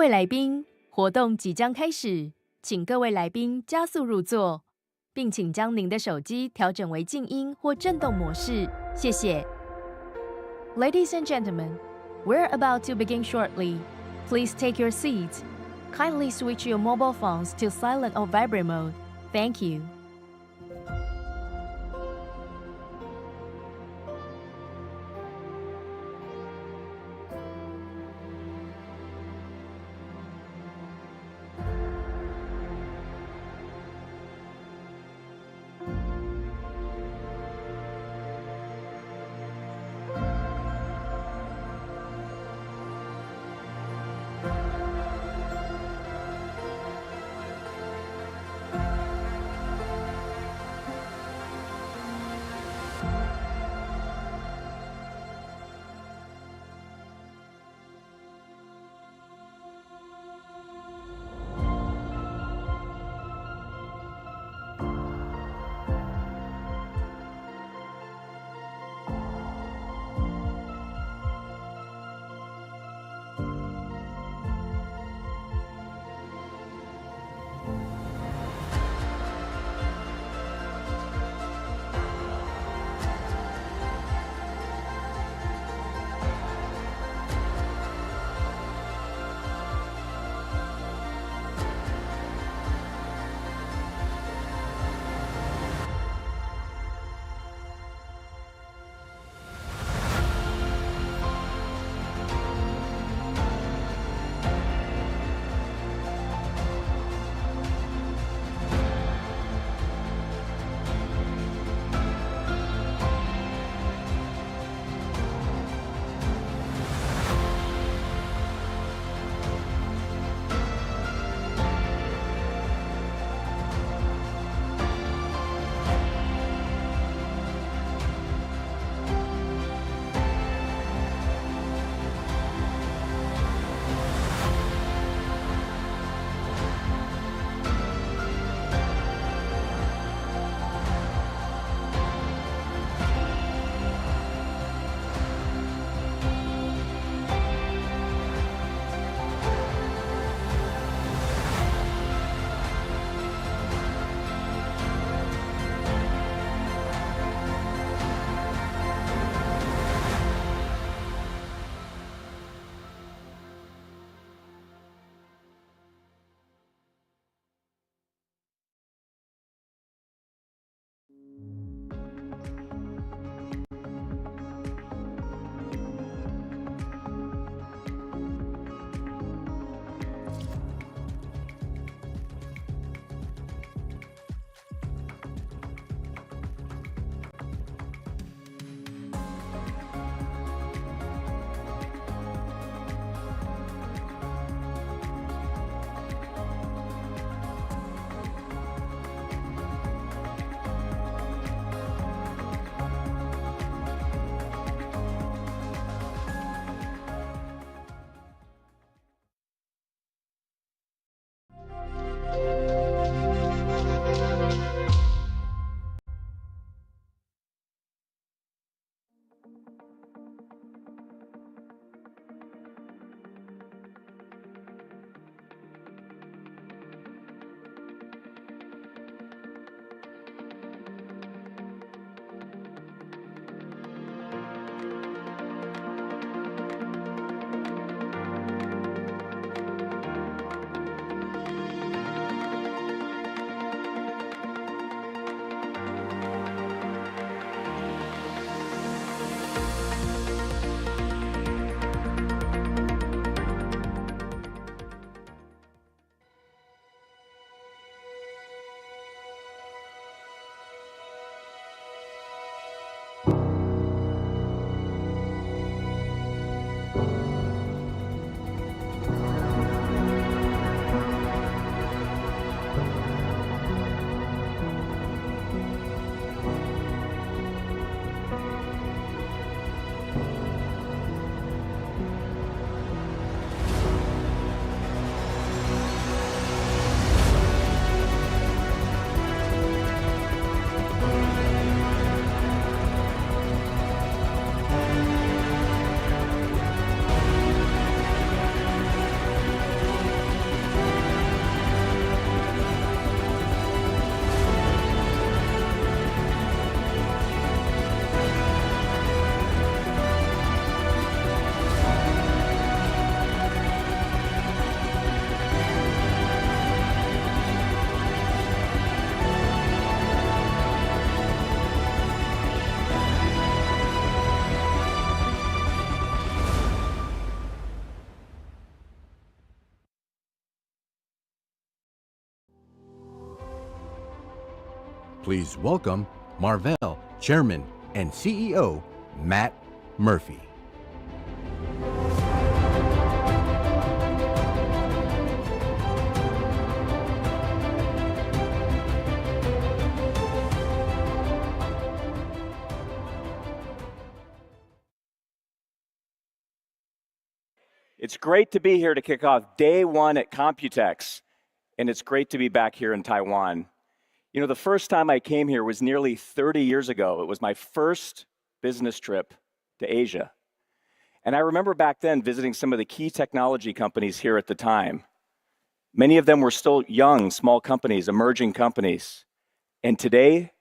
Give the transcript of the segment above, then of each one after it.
位来宾，活动即将开始，请各位来宾加速入座，并请将您的手机调整为静音或震动模式，谢谢。Ladies and gentlemen, we're about to begin shortly. Please take your seats. Kindly switch your mobile phones to silent or vibrate mode. Thank you. Please welcome Marvell Chairman and CEO, Matt Murphy. It's great to be here to kick off day one at COMPUTEX, and it's great to be back here in Taiwan. You know, the first time I came here was nearly 30 years ago. It was my first business trip to Asia. And I remember back then visiting some of the key technology companies here at the time. Many of them were still young, small companies, emerging companies. And today,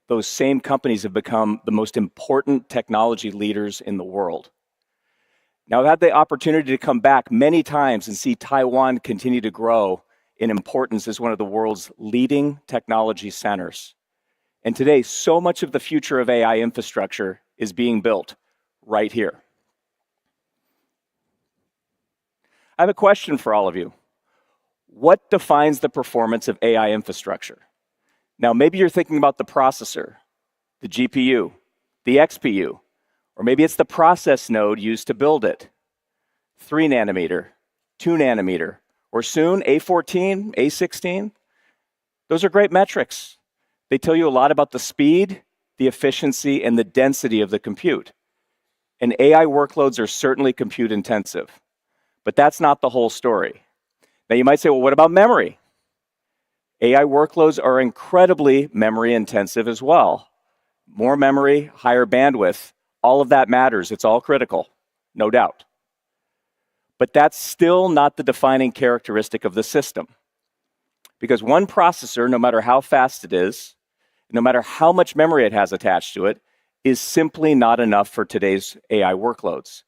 those same companies have become the most important technology leaders in the world. Now, I've had the opportunity to come back many times and see Taiwan continue to grow in importance as one of the world's leading technology centers. And today, so much of the future of AI infrastructure is being built right here. I have a question for all of you. What defines the performance of AI infrastructure? Now, maybe you're thinking about the processor, the GPU, the XPU, or maybe it's the process node used to build it. 3 nanometer, 2 nanometer, or soon A14, A16. Those are great metrics. They tell you a lot about the speed, the efficiency, and the density of the compute. And AI workloads are certainly compute intensive. But that's not the whole story. Now you might say, well, what about memory? AI workloads are incredibly memory intensive as well. More memory, higher bandwidth. All of that matters. It's all critical, no doubt. But that's still not the defining characteristic of the system. Because one processor, no matter how fast it is, no matter how much memory it has attached to it, is simply not enough for today's AI workloads.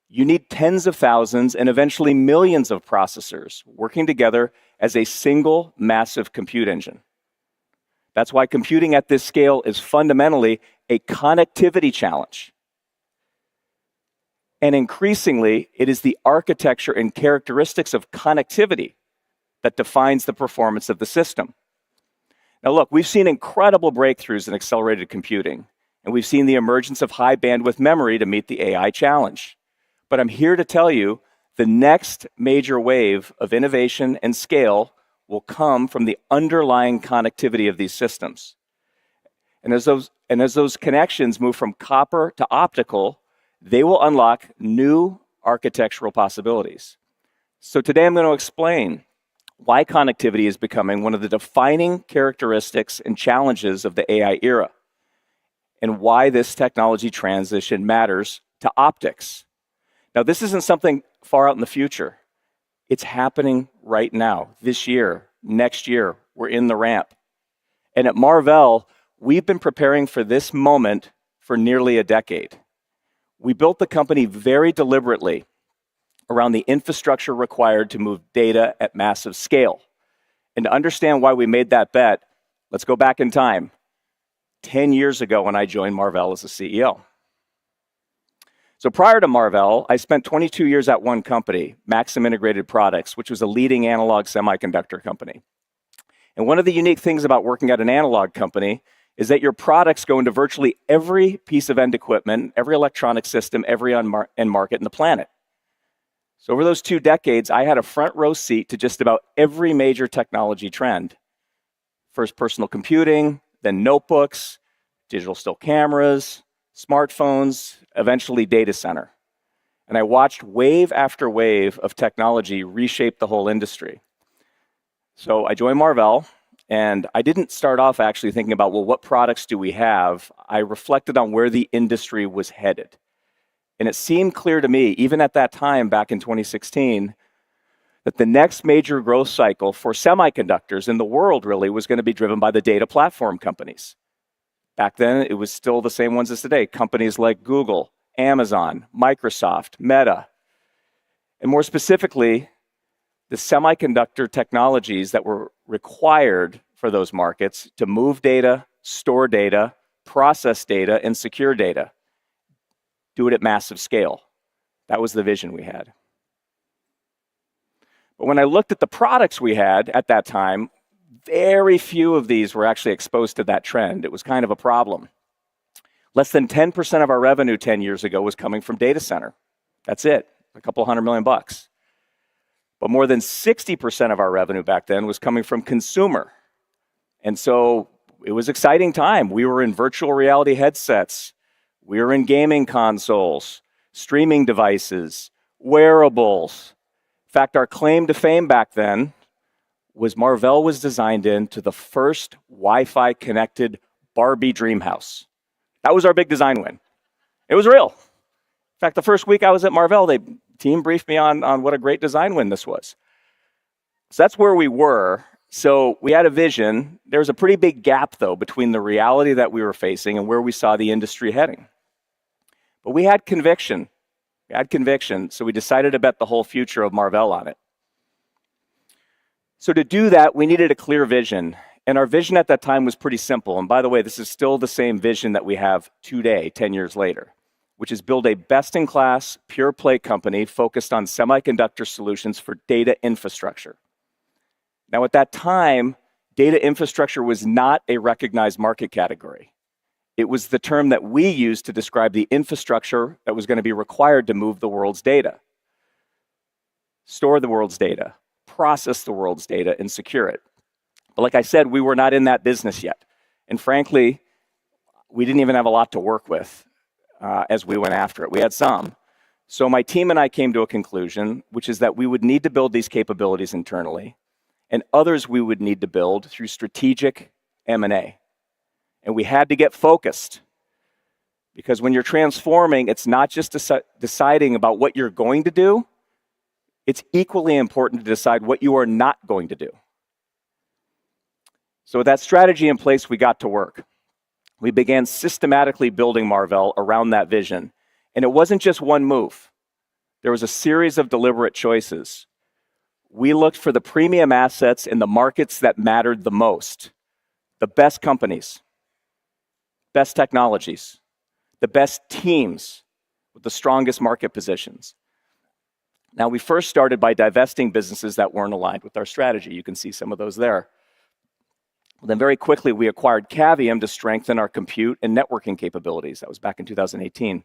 You need tens of thousands and eventually millions of processors working together as a single massive compute engine. That's why computing at this scale is fundamentally a connectivity challenge. And increasingly, it is the architecture and characteristics of connectivity that defines the performance of the system. Now look, we've seen incredible breakthroughs in accelerated computing, and we've seen the emergence of high bandwidth memory to meet the AI challenge. But I'm here to tell you, the next major wave of innovation and scale will come from the underlying connectivity of these systems. And as those connections move from copper to optical, they will unlock new architectural possibilities. So today I'm going to explain why connectivity is becoming one of the defining characteristics and challenges of the AI era, and why this technology transition matters to optics. Now, this isn't something far out in the future. It's happening right now, this year, next year. We're in the ramp. And at Marvell, we've been preparing for this moment for nearly a decade. We built the company very deliberately around the infrastructure required to move data at massive scale. And to understand why we made that bet, let's go back in time, 10 years ago when I joined Marvell as a CEO. So prior to Marvell, I spent 22 years at one company, Maxim Integrated Products, which was a leading analog semiconductor company. And one of the unique things about working at an analog company is that your products go into virtually every piece of end equipment, every electronic system, every end market in the planet. So over those 2 decades, I had a front row seat to just about every major technology trend. First personal computing, then notebooks, digital still cameras, smartphones, eventually data center. And I watched wave after wave of technology reshape the whole industry. So I joined Marvell, and I didn't start off actually thinking about, well, what products do we have? I reflected on where the industry was headed. And it seemed clear to me, even at that time back in 2016, that the next major growth cycle for semiconductors in the world really was going to be driven by the data platform companies. Back then, it was still the same ones as today, companies like Google, Amazon, Microsoft, Meta. And more specifically, the semiconductor technologies that were required for those markets to move data, store data, process data, and secure data. Do it at massive scale. That was the vision we had. But when I looked at the products we had at that time, very few of these were actually exposed to that trend. It was kind of a problem. Less than 10% of our revenue 10 years ago was coming from data center. That's it, a couple $100 million. But more than 60% of our revenue back then was coming from consumer. And so it was an exciting time. We were in virtual reality headsets. We were in gaming consoles, streaming devices, wearables. In fact, our claim to fame back then was Marvell was designed into the first Wi-Fi connected Barbie dream house. That was our big design win. It was real. In fact, the first week I was at Marvell, the team briefed me on what a great design win this was. So that's where we were. So we had a vision. There was a pretty big gap, though, between the reality that we were facing and where we saw the industry heading. But we had conviction. So we decided to bet the whole future of Marvell on it. So to do that, we needed a clear vision. And our vision at that time was pretty simple. And by the way, this is still the same vision that we have today, 10 years later, which is build a best-in-class, pure-play company focused on semiconductor solutions for data infrastructure. Now, at that time, data infrastructure was not a recognized market category. It was the term that we used to describe the infrastructure that was going to be required to move the world's data, store the world's data, process the world's data, and secure it. But like I said, we were not in that business yet. And frankly, we didn't even have a lot to work with as we went after it. We had some. So my team and I came to a conclusion, which is that we would need to build these capabilities internally, and others we would need to build through strategic M&A. And we had to get focused, because when you're transforming, it's not just deciding about what you're going to do, it's equally important to decide what you are not going to do. So with that strategy in place, we got to work. We began systematically building Marvell around that vision. And it wasn't just one move. There was a series of deliberate choices. We looked for the premium assets in the markets that mattered the most, the best companies, best technologies, the best teams with the strongest market positions. Now, we first started by divesting businesses that weren't aligned with our strategy. You can see some of those there. Then very quickly, we acquired Cavium to strengthen our compute and networking capabilities. That was back in 2018.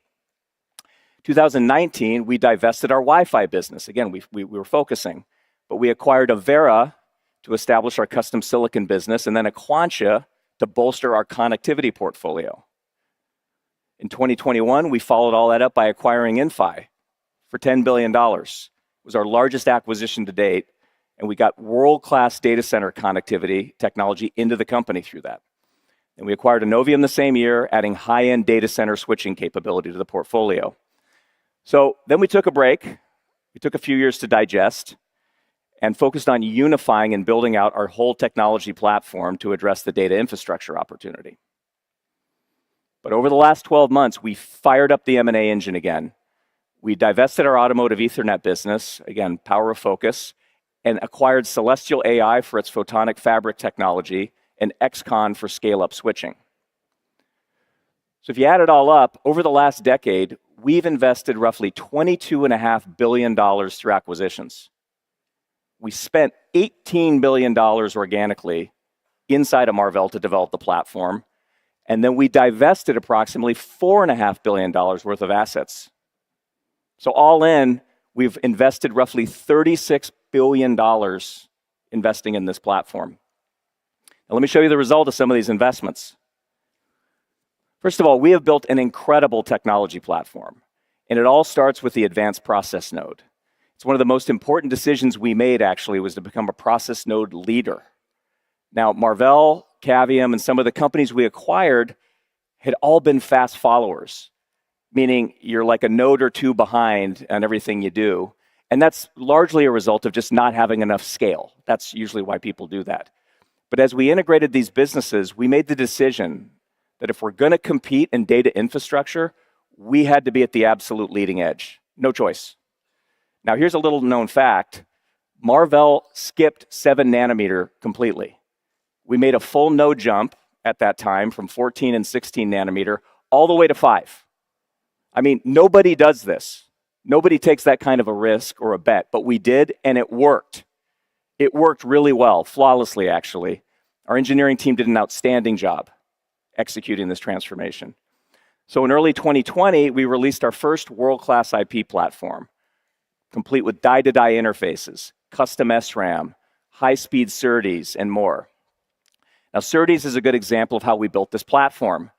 2019, we divested our Wi-Fi business. Again, we were focusing. But we acquired Avera to establish our custom silicon business, and then Aquantia to bolster our connectivity portfolio. In 2021, we followed all that up by acquiring Inphi for $10 billion. It was our largest acquisition to date, and we got world-class data center connectivity technology into the company through that. And we acquired Innovium the same year, adding high-end data center switching capability to the portfolio. So then we took a break. We took a few years to digest and focused on unifying and building out our whole technology platform to address the data infrastructure opportunity. But over the last 12 months, we fired up the M&A engine again. We divested our automotive Ethernet business, again, power of focus, and acquired Celestial AI for its photonic fabric technology and XConn for scale-up switching. So if you add it all up, over the last decade, we've invested roughly $22.5 billion through acquisitions. We spent $18 billion organically inside of Marvell to develop the platform, and then we divested approximately $4.5 billion worth of assets. So all in, we've invested roughly $36 billion investing in this platform. Now, let me show you the result of some of these investments. First of all, we have built an incredible technology platform, and it all starts with the advanced process node. It's one of the most important decisions we made, actually, was to become a process node leader. Now, Marvell, Cavium, and some of the companies we acquired had all been fast followers, meaning you're like a node or two behind on everything you do. And that's largely a result of just not having enough scale. That's usually why people do that. But as we integrated these businesses, we made the decision that if we're going to compete in data infrastructure, we had to be at the absolute leading edge. No choice. Now, here's a little known fact. Marvell skipped 7 nanometer completely. We made a full node jump at that time from 14 and 16 nanometer all the way to 5. I mean, nobody does this. Nobody takes that kind of a risk or a bet, but we did, and it worked. It worked really well, flawlessly, actually. Our engineering team did an outstanding job executing this transformation. So in early 2020, we released our first world-class IP platform, complete with die-to-die interfaces, custom SRAM, high-speed SerDes, and more. Now, SerDes is a good example of how we built this platform.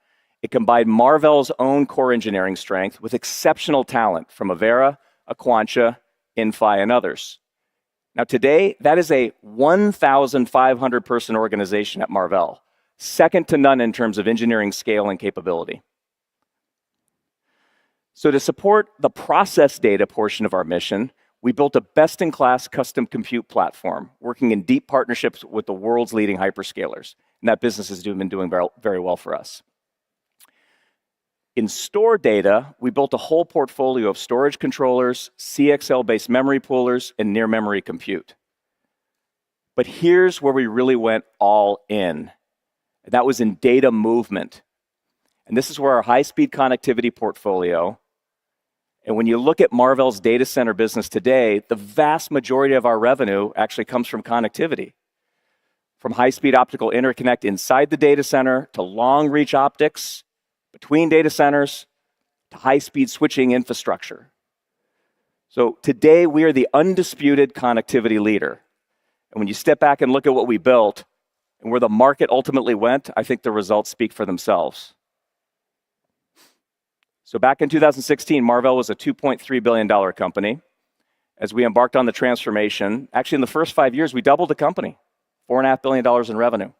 It combined Marvell's own core engineering strength with exceptional talent from Avera, Aquantia, Inphi, and others. Now, today, that is a 1,500-person organization at Marvell, second to none in terms of engineering scale and capability. So to support the process data portion of our mission, we built a best-in-class custom compute platform, working in deep partnerships with the world's leading hyperscalers. And that business has been doing very well for us. In store data, we built a whole portfolio of storage controllers, CXL-based memory poolers, and near-memory compute. But here's where we really went all in. That was in data movement. And this is where our high-speed connectivity portfolio, and when you look at Marvell's data center business today, the vast majority of our revenue actually comes from connectivity. From high-speed optical interconnect inside the data center to long-reach optics between data centers to high-speed switching infrastructure. So today, we are the undisputed connectivity leader. And when you step back and look at what we built and where the market ultimately went, I think the results speak for themselves. So back in 2016, Marvell was a $2.3 billion company. As we embarked on the transformation, actually in the first 5 years, we doubled the company, $4.5 billion in revenue.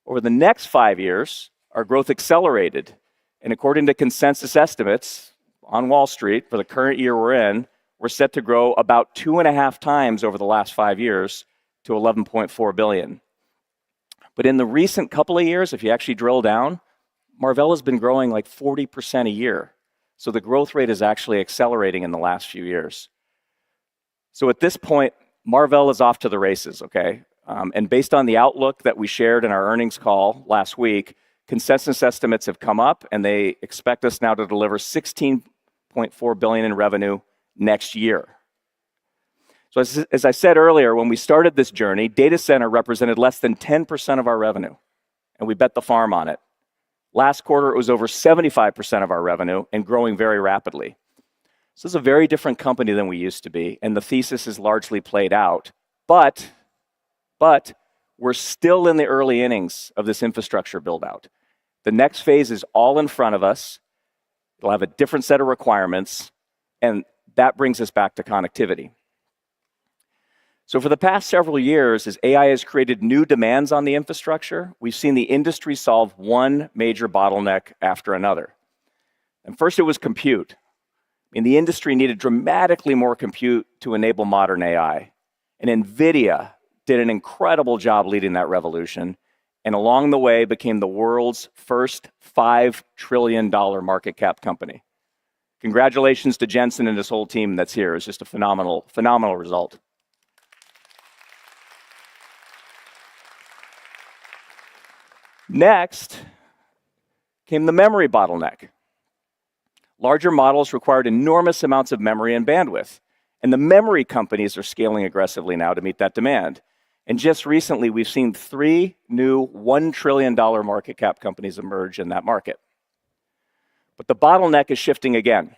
Over the next 5 years, our growth accelerated. And according to consensus estimates on Wall Street for the current year we're in, we're set to grow about 2.5 times over the last 5 years to $11.4 billion. But in the recent couple of years, if you actually drill down, Marvell has been growing like 40% a year. So the growth rate is actually accelerating in the last few years. So at this point, Marvell is off to the races, okay? And based on the outlook that we shared in our earnings call last week, consensus estimates have come up and they expect us now to deliver $16.4 billion in revenue next year. So as I said earlier, when we started this journey, data center represented less than 10% of our revenue, and we bet the farm on it. Last quarter, it was over 75% of our revenue and growing very rapidly. So this is a very different company than we used to be, and the thesis is largely played out. But we're still in the early innings of this infrastructure build-out. The next phase is all in front of us. It'll have a different set of requirements, and that brings us back to connectivity. So for the past several years, as AI has created new demands on the infrastructure, we've seen the industry solve one major bottleneck after another. And first, it was compute. The industry needed dramatically more compute to enable modern AI. And NVIDIA did an incredible job leading that revolution, and along the way became the world's first $5 trillion market cap company. Congratulations to Jensen and his whole team that's here. It's just a phenomenal result. Next came the memory bottleneck. Larger models required enormous amounts of memory and bandwidth, and the memory companies are scaling aggressively now to meet that demand. And just recently, we've seen 3 new $1 trillion market cap companies emerge in that market. But the bottleneck is shifting again.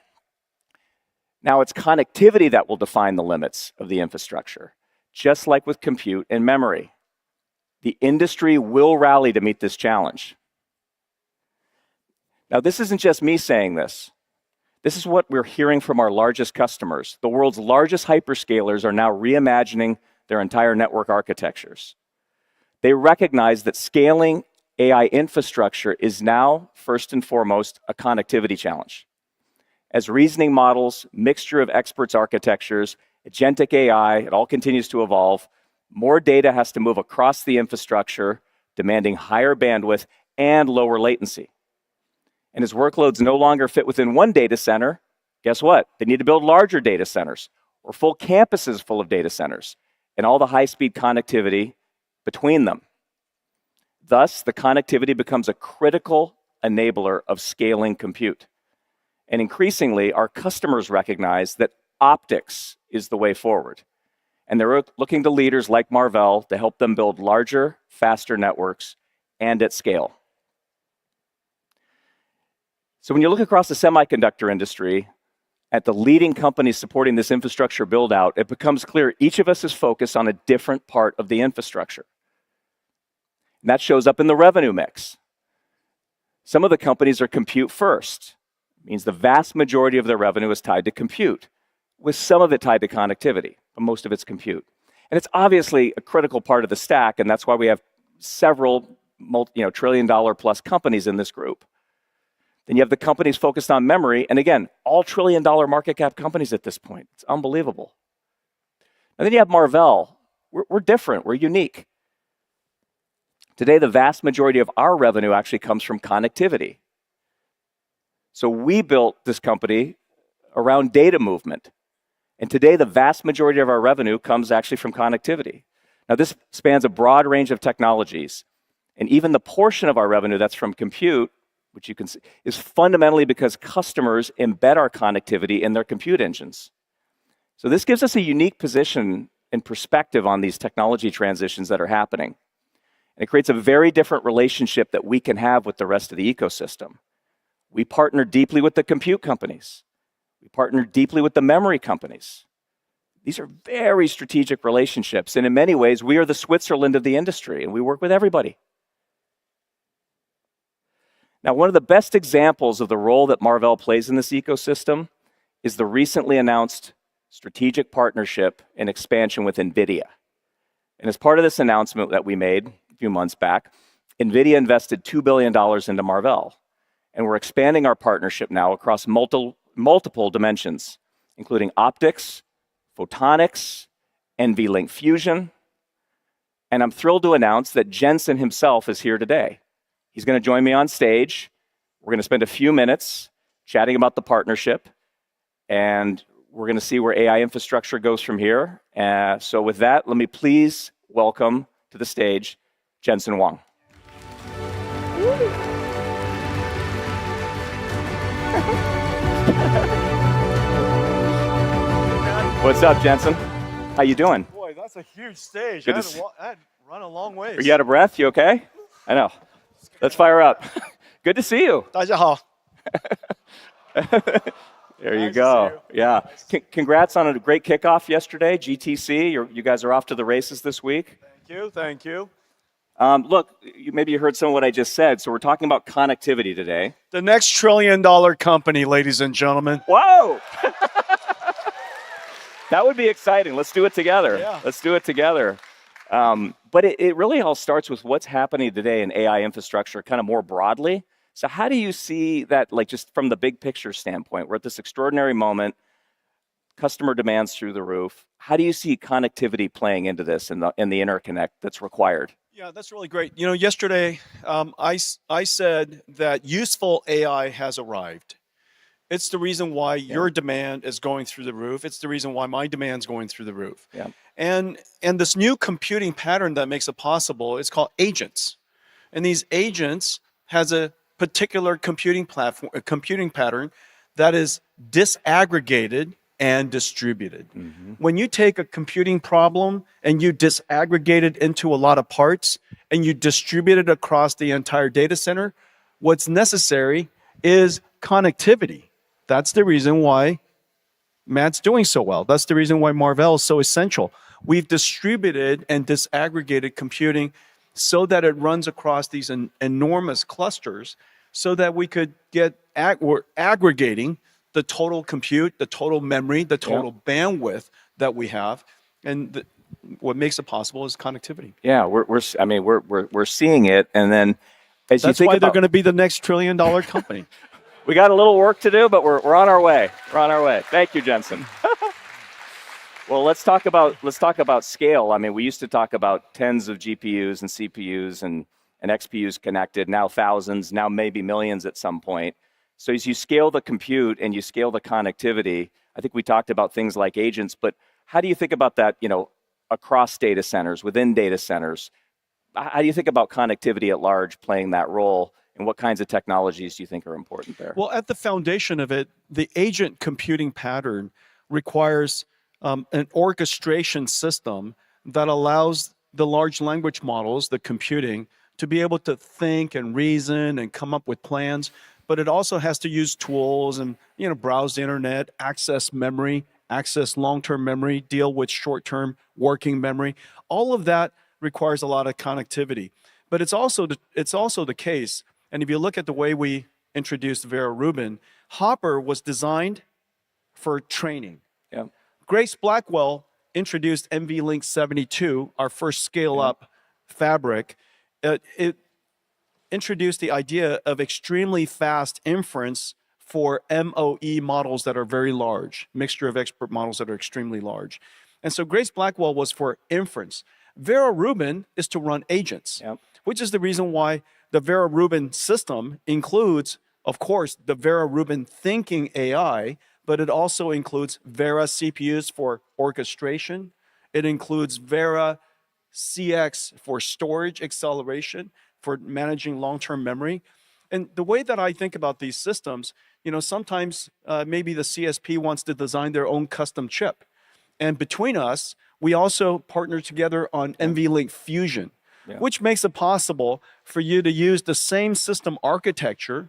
Now it's connectivity that will define the limits of the infrastructure, just like with compute and memory. The industry will rally to meet this challenge. Now, this isn't just me saying this. This is what we're hearing from our largest customers. The world's largest hyperscalers are now reimagining their entire network architectures. They recognize that scaling AI infrastructure is now, first and foremost, a connectivity challenge. As reasoning models, mixture of experts architectures, agentic AI, it all continues to evolve, more data has to move across the infrastructure, demanding higher bandwidth and lower latency. And as workloads no longer fit within one data center, guess what? They need to build larger data centers or full campuses full of data centers and all the high-speed connectivity between them. Thus, the connectivity becomes a critical enabler of scaling compute. And increasingly, our customers recognize that optics is the way forward. And they're looking to leaders like Marvell to help them build larger, faster networks and at scale. So when you look across the semiconductor industry at the leading companies supporting this infrastructure build out, it becomes clear each of us is focused on a different part of the infrastructure. And that shows up in the revenue mix. Some of the companies are compute first. It means the vast majority of their revenue is tied to compute, with some of it tied to connectivity, but most of it's compute. And it's obviously a critical part of the stack, and that's why we have several trillion-dollar plus companies in this group. Then you have the companies focused on memory, and again, all trillion-dollar market cap companies at this point. It's unbelievable. And then you have Marvell. We're different. We're unique. Today, the vast majority of our revenue actually comes from connectivity. So we built this company around data movement. And today, the vast majority of our revenue comes actually from connectivity. Now, this spans a broad range of technologies. And even the portion of our revenue that's from compute, which you can see, is fundamentally because customers embed our connectivity in their compute engines. So this gives us a unique position and perspective on these technology transitions that are happening. And it creates a very different relationship that we can have with the rest of the ecosystem. We partner deeply with the compute companies. We partner deeply with the memory companies. These are very strategic relationships. And in many ways, we are the Switzerland of the industry, and we work with everybody. Now, one of the best examples of the role that Marvell plays in this ecosystem is the recently announced strategic partnership and expansion with NVIDIA. And as part of this announcement that we made a few months back, NVIDIA invested $2 billion into Marvell. And we're expanding our partnership now across multiple dimensions, including optics, photonics, NVLink fusion. And I'm thrilled to announce that Jensen himself is here today. He's going to join me on stage. We're going to spend a few minutes chatting about the partnership, and we're going to see where AI infrastructure goes from here. So with that, let me please welcome to the stage Jensen Huang. What's up, Jensen? How you doing? Boy, that's a huge stage. Good I to had run a long way. Are you out of breath? You okay? I know. Let's fire up. Good to see you. 大家好. There you Nice go. to see you. Yeah. Congrats on a great kickoff yesterday, GTC. You guys are off to the races this week. Thank you. Look, maybe you heard some of what I just said. So we're talking about connectivity today. The next $1 trillion company, ladies and gentlemen. Whoa! That would be exciting. Let's do it together. Yeah. Let's do it together. But it really all starts with what's happening today in AI infrastructure kind of more broadly. So how do you see that, like just from the big picture standpoint? We're at this extraordinary moment, customer demands through the roof. How do you see connectivity playing into this and the interconnect that's required? Yeah, that's really great. You know, yesterday I said that useful AI has arrived. It's the reason why your demand is going through the roof. It's the reason why my demand is going through the roof. Yeah. And this new computing pattern that makes it possible is called agents. And these agents has a particular computing platform, a computing pattern that is disaggregated and distributed. Mm-hmm. When you take a computing problem and you disaggregate it into a lot of parts and you distribute it across the entire data center, what's necessary is connectivity. That's the reason why Matt's doing so well. That's the reason why Marvell is so essential. We've distributed and disaggregated computing so that it runs across these enormous clusters so that we could get, we're aggregating the total compute, the total memory, the total bandwidth that we have. And what makes it possible is connectivity. Yeah, we're seeing it. And then as you think That's why about, they're going to be the next $1 trillion company. we got a little work to do, but we're on our way. We're on our way. Thank you, Jensen. Well, let's talk about scale. I mean, we used to talk about tens of GPUs and CPUs and XPUs connected, now thousands, now maybe millions at some point. So as you scale the compute and you scale the connectivity, I think we talked about things like agents, but how do you think about that, across data centers, within data centers? How do you think about connectivity at large playing that role? And what kinds of technologies do you think are important there? Well, at the foundation of it, the agent computing pattern requires an orchestration system that allows the large language models, the computing, to be able to think and reason and come up with plans. But it also has to use tools and browse the internet, access memory, access long-term memory, deal with short-term working memory. All of that requires a lot of connectivity. But it's also the case, and if you look at the way we introduced Vera Rubin, Hopper was designed for training. Yeah. Grace Blackwell introduced NVLink 72, our first scale-up fabric. It introduced the idea of extremely fast inference for MOE models that are very large, mixture of expert models that are extremely large. And so Grace Blackwell was for inference. Vera Rubin is to run agents, which is the reason why the Vera Rubin system includes, of course, the Vera Rubin thinking AI, but it also includes Vera CPUs for orchestration. It includes Vera CX for storage acceleration, for managing long-term memory. And the way that I think about these systems, sometimes maybe the CSP wants to design their own custom chip. And between us, we also partner together on NVLink Fusion, which makes it possible for you to use the same system architecture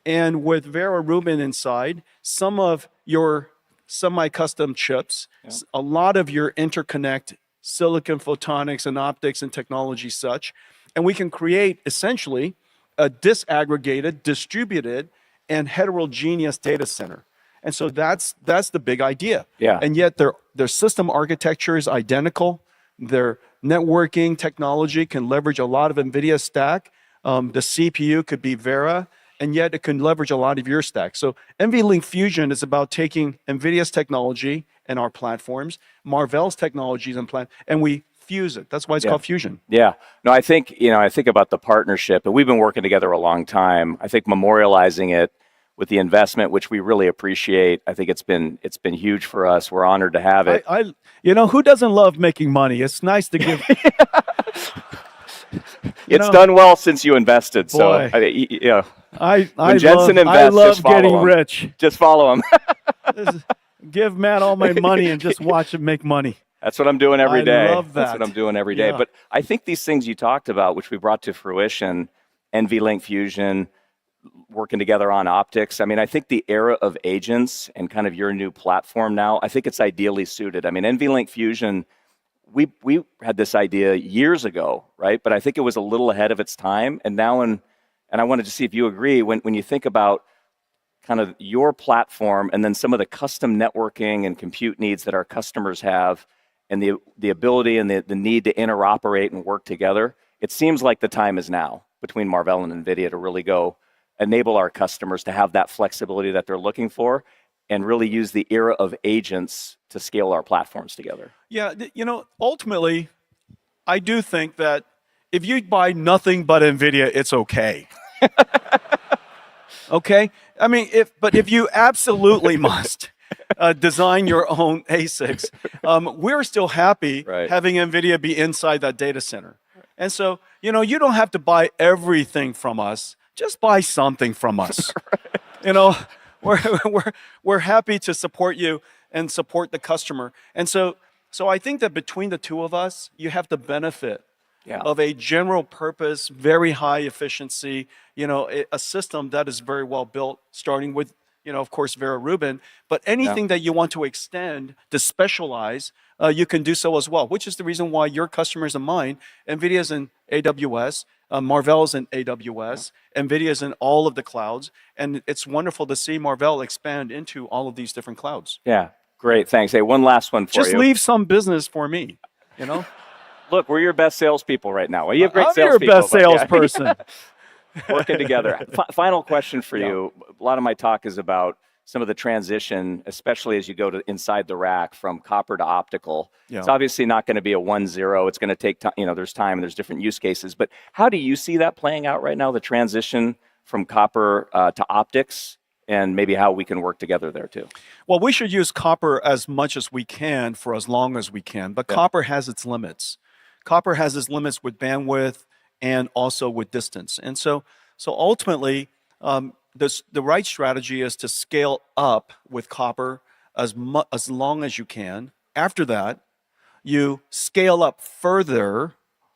and with Vera Rubin inside, some of your semi-custom chips, a lot of your interconnect, silicon photonics and optics and technology such, and we can create essentially a disaggregated, distributed, and heterogeneous data center. And so that's the big idea. Yeah. And yet their system architecture is identical. Their networking technology can leverage a lot of NVIDIA stack. The CPU could be Vera, and yet it can leverage a lot of your stack. So NVLink Fusion is about taking NVIDIA's technology and our platforms, Marvell's technologies and we fuse it. That's why it's called Fusion. Yeah. No, I think about the partnership, and we've been working together a long time. I think memorializing it with the investment, which we really appreciate, I think it's been huge for us. We're honored to have it. Who doesn't love making money? It's nice to give. It's done well since you invested. Boy. So, when Jensen invests, I love just follow getting him. rich. Just follow him. Give Matt all my money and just watch him make money. That's what I'm doing every day. I love that. That's what I'm doing every day. Yeah. But I think these things you talked about, which we brought to fruition, NVLink Fusion, working together on optics. I mean, I think the era of agents and kind of your new platform now, I think it's ideally suited. I mean, NVLink Fusion, we had this idea years ago, right? But I think it was a little ahead of its time. And now, and I wanted to see if you agree, when you think about kind of your platform and then some of the custom networking and compute needs that our customers have, and the ability and the need to interoperate and work together, it seems like the time is now between Marvell and NVIDIA to really go enable our customers to have that flexibility that they're looking for and really use the era of agents to scale our platforms together. Yeah, ultimately, I do think that if you buy nothing but NVIDIA, it's okay. Okay? I mean, if you absolutely must design your own ASICs, we're still happy having NVIDIA be inside that data center. And so, you don't have to buy everything from us. Just buy something from us. We're happy to support you and support the customer. And so I think that between the two of us, you have the benefit of a general purpose, very high efficiency, a system that is very well built, starting with, of course, Vera Rubin. But anything that you want to extend, to specialize, you can do so as well, which is the reason why your customers and mine, NVIDIA's in AWS, Marvell's in AWS, NVIDIA's in all of the clouds. And it's wonderful to see Marvell expand into all of these different clouds. Yeah, great, thanks. Hey, one last one for you. Just leave some business for me, Look, we're your best salespeople right now. Well, you have great I'm salespeople. your best salesperson. Working together. Final question for you. A lot of my talk is about some of the transition, especially as you go to inside the rack from copper to optical. It's obviously not going to be a 1-0. It's going to take time. There's time and there's different use cases. But how do you see that playing out right now, the transition from copper to optics, and maybe how we can work together there too? Well, we should use copper as much as we can for as long as we can, but copper has its limits. Copper has its limits with bandwidth and also with distance. And so ultimately, the right strategy is to scale up with copper as long as you can. After that, you scale up further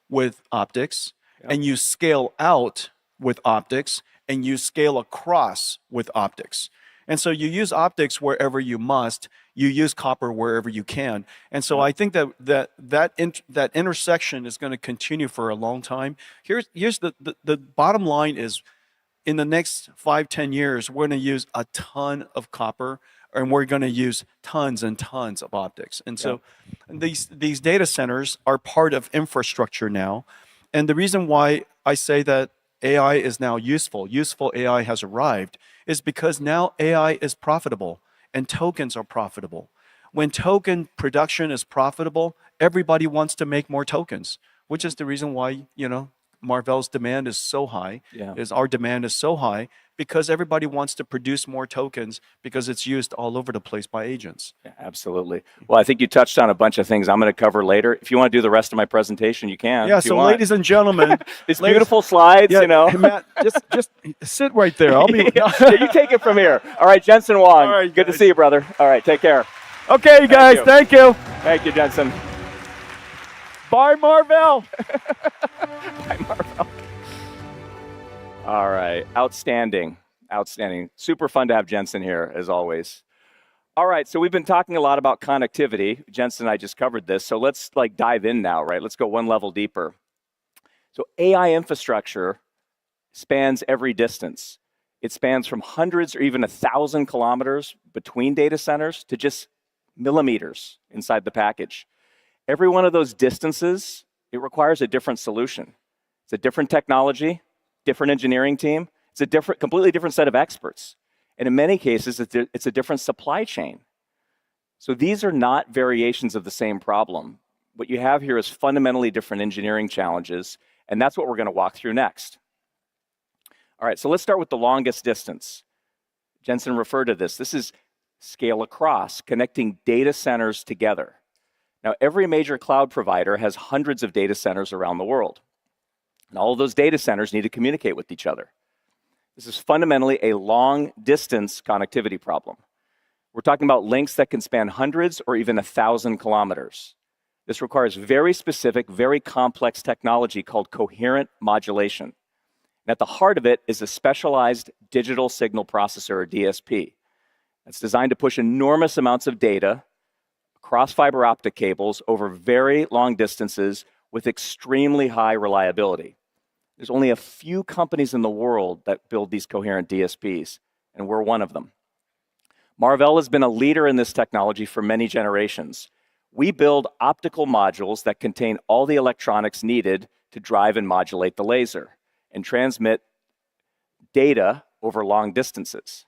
with optics, and you scale out with optics, and you scale across with optics. And so you use optics wherever you must. You use copper wherever you can. And so I think that intersection is going to continue for a long time. Here's the bottom line is, in the next 5-10 years, we're going to use a ton of copper, and we're going to use tons and tons of optics. And so these data centers are part of infrastructure now. And the reason why I say that AI is now useful AI has arrived, is because now AI is profitable and tokens are profitable. When token production is profitable, everybody wants to make more tokens, which is the reason why, Marvell's demand is so high, our demand is so high, because everybody wants to produce more tokens because it's used all over the place by agents. Yeah, absolutely. Well, I think you touched on a bunch of things I'm going to cover later. If you want to do the rest of my presentation, you can. Yeah, so ladies and gentlemen. These beautiful slides, Hey, Matt, just sit right there. I'll be. Yeah, you take it from here. All right, Jensen Wong. All right, good to see you, brother. All right, take care. Okay, guys, thank you. Thank you, Jensen. Bye, Marvell. Bye, Marvell. All right, outstanding. Super fun to have Jensen here, as always. All right, so we've been talking a lot about connectivity. Jensen and I just covered this, so let's dive in now, right? Let's go one level deeper. So AI infrastructure spans every distance. It spans from hundreds or even 1,000 kilometers between data centers to just millimeters inside the package. Every one of those distances, it requires a different solution. It's a different technology, different engineering team. It's a completely different set of experts. And in many cases, it's a different supply chain. So these are not variations of the same problem. What you have here is fundamentally different engineering challenges, and that's what we're going to walk through next. All right, so let's start with the longest distance. Jensen referred to this. This is scale across, connecting data centers together. Now, every major cloud provider has hundreds of data centers around the world. And all of those data centers need to communicate with each other. This is fundamentally a long-distance connectivity problem. We're talking about links that can span hundreds or even 1,000 kilometers. This requires very specific, very complex technology called coherent modulation. And at the heart of it is a specialized digital signal processor, or DSP. It's designed to push enormous amounts of data across fiber optic cables over very long distances with extremely high reliability. There's only a few companies in the world that build these coherent DSPs, and we're one of them. Marvell has been a leader in this technology for many generations. We build optical modules that contain all the electronics needed to drive and modulate the laser and transmit data over long distances.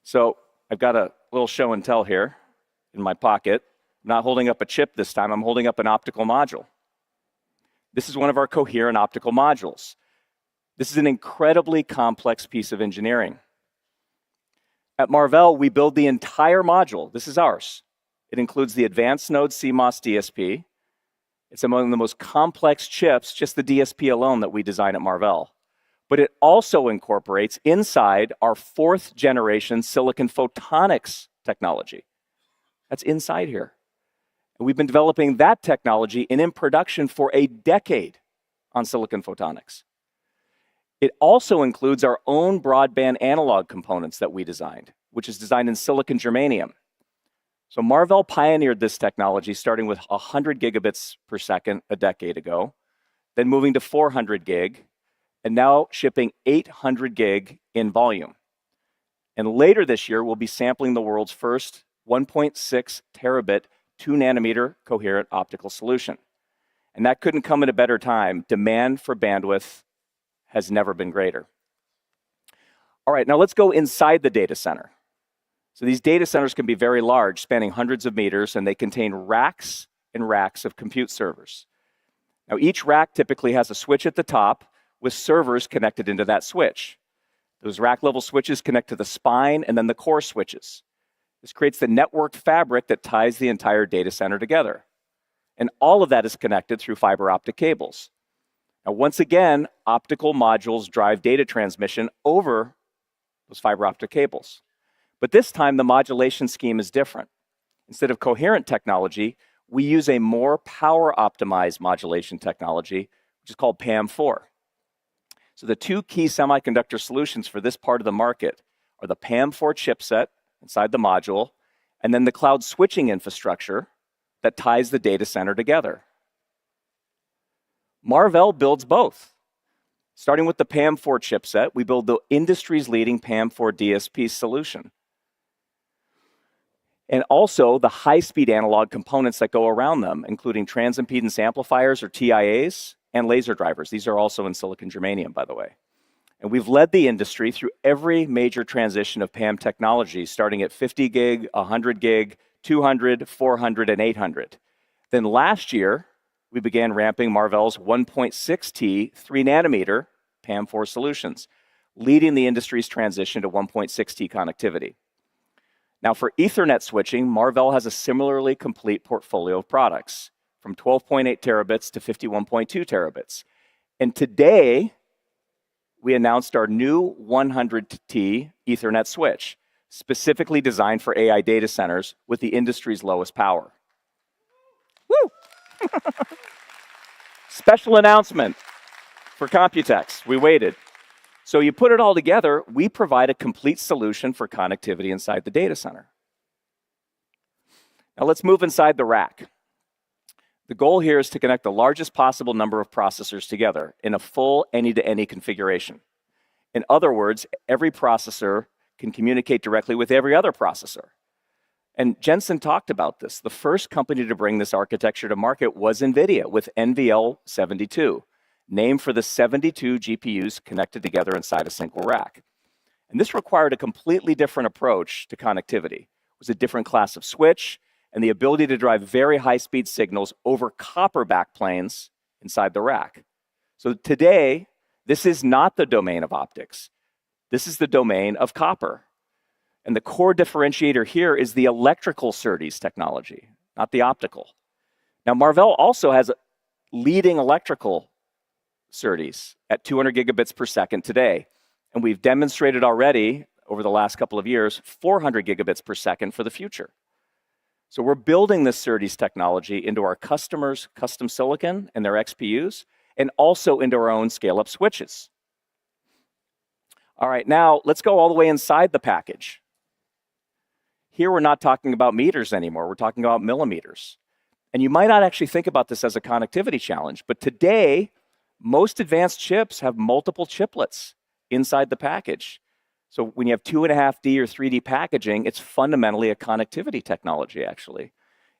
So I've got a little show and tell here in my pocket. I'm not holding up a chip this time, I'm holding up an optical module. This is one of our coherent optical modules. This is an incredibly complex piece of engineering. At Marvell, we build the entire module. This is ours. It includes the advanced node CMOS DSP. It's among the most complex chips, just the DSP alone, that we design at Marvell. But it also incorporates inside our 4th generation silicon photonics technology. That's inside here. And we've been developing that technology and in production for a decade on silicon photonics. It also includes our own broadband analog components that we designed, which is designed in silicon germanium. So Marvell pioneered this technology starting with 100 gigabits per second a decade ago, then moving to 400 gig, and now shipping 800 gig in volume. And later this year, we'll be sampling the world's first 1.6 terabit 2 nanometer coherent optical solution. And that couldn't come at a better time. Demand for bandwidth has never been greater. All right, now let's go inside the data center. So these data centers can be very large, spanning hundreds of meters, and they contain racks and racks of compute servers. Now each rack typically has a switch at the top with servers connected into that switch. Those rack level switches connect to the spine and then the core switches. This creates the networked fabric that ties the entire data center together. And all of that is connected through fiber optic cables. Now, once again, optical modules drive data transmission over those fiber optic cables. But this time, the modulation scheme is different. Instead of coherent technology, we use a more power-optimized modulation technology, which is called PAM4. So the two key semiconductor solutions for this part of the market are the PAM4 chipset inside the module, and then the cloud switching infrastructure that ties the data center together. Marvell builds both. Starting with the PAM4 chipset, we build the industry's leading PAM4 DSP solution. And also the high-speed analog components that go around them, including transimpedance amplifiers or TIAs and laser drivers. These are also in silicon germanium, by the way. And we've led the industry through every major transition of PAM technology, starting at 50 gig, 100 gig, 200, 400, and 800. Then last year, we began ramping Marvell's 1.6T 3-nanometer PAM4 solutions, leading the industry's transition to 1.6T connectivity. Now, for Ethernet switching, Marvell has a similarly complete portfolio of products, from 12.8 terabits to 51.2 terabits. And today, we announced our new 100T Ethernet switch, specifically designed for AI data centers with the industry's lowest power. Woo! Special announcement for COMPUTEX. We waited. So you put it all together, we provide a complete solution for connectivity inside the data center. Now let's move inside the rack. The goal here is to connect the largest possible number of processors together in a full any-to-any configuration. In other words, every processor can communicate directly with every other processor. And Jensen talked about this. The first company to bring this architecture to market was NVIDIA with NVL72, named for the 72 GPUs connected together inside a single rack. And this required a completely different approach to connectivity. It was a different class of switch and the ability to drive very high-speed signals over copper backplanes inside the rack. So today, this is not the domain of optics. This is the domain of copper. And the core differentiator here is the electrical SerDes technology, not the optical. Now, Marvell also has leading electrical SerDes at 200 gigabits per second today. And we've demonstrated already over the last couple of years, 400 gigabits per second for the future. So we're building this SerDes technology into our customers' custom silicon and their XPUs, and also into our own scale-up switches. All right, now let's go all the way inside the package. Here we're not talking about meters anymore, we're talking about millimeters. And you might not actually think about this as a connectivity challenge, but today, most advanced chips have multiple chiplets inside the package. So when you have 2.5D or 3D packaging, it's fundamentally a connectivity technology, actually.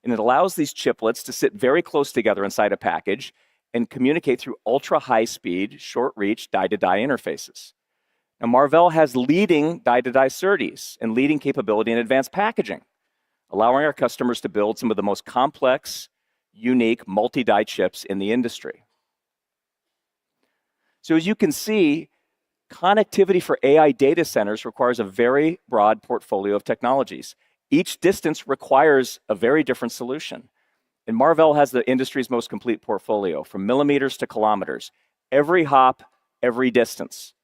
And it allows these chiplets to sit very close together inside a package and communicate through ultra-high-speed, short-reach die-to-die interfaces. Now, Marvell has leading die-to-die SerDes and leading capability in advanced packaging, allowing our customers to build some of the most complex, unique multi-die chips in the industry. So as you can see, connectivity for AI data centers requires a very broad portfolio of technologies. Each distance requires a very different solution. And Marvell has the industry's most complete portfolio, from millimeters to kilometers, every hop, every distance.